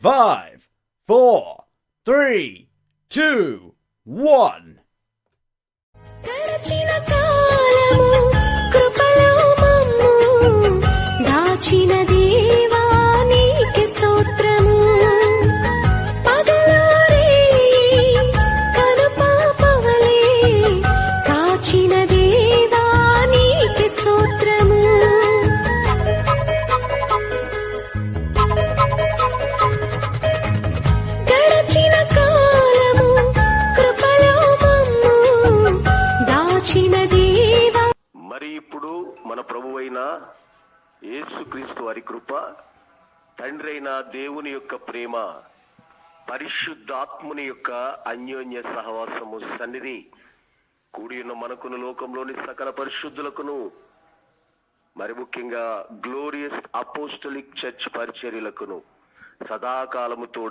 5, 4, 3, 2, 1. గడచిన కాలము కృపలో మమ్ము దాచిన దేవా నీకే స్తోత్రము. పగలు రేయి కనుపాపవలే కాచిన దేవా నీకే స్తోత్రము. గడచిన కాలము కృపలో మమ్ము దాచిన దేవా. మరి ఇప్పుడు మన ప్రభువైన యేసుక్రీస్తు వారి కృప, తండ్రి అయిన దేవుని యొక్క ప్రేమ, పరిశుద్ధాత్ముని యొక్క అన్యోన్య సహవాసము సన్నిధి కూడి ఉన్న మనకును, లోకంలోని సకల పరిశుద్ధులకును, మరి ముఖ్యంగా గ్లోరియస్ అపోస్టలిక్ చర్చ్ పరిచర్యలకును సదాకాలము తోడ